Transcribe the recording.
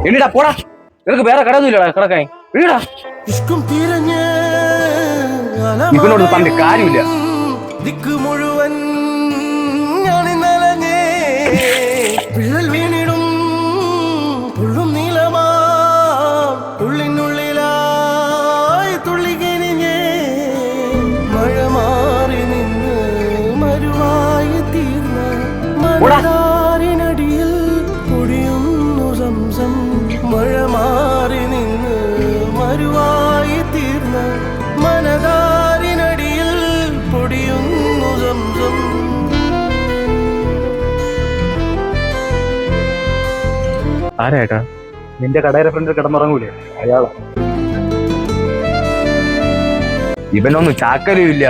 എണ്ണീടാ പോടാ, നിനക്ക് വേറെ കടയൊന്നുമില്ലടാ കിടക്കാൻ. വീടാ ഇവനോട് പറഞ്ഞ കാര്യമില്ല. ദിക്ക് മുഴുവൻ വിള്ളൽ വീണിടും പുള്ളും നീളമാ ഉള്ളിനുള്ളിലായി തുള്ളിക്കിനിഞ്ഞേ മഴ മാറി നിന്ന് മരുവായി തീർന്ന മഴാറിനടിയിൽ പൊടിയുന്നു സംസം മഴ മാറി നിന്ന് മരുവായി തീർന്ന മനതാരിനടിയിൽ പൊടിയുന്നു സംസം. ആരായിട്ടാ? നിന്റെ കടയുടെ ഫ്രണ്ടിൽ കിടന്നുറങ്ങൂലേ അയാളാ. ഇവനൊന്നും ചാക്കലും ഇല്ല.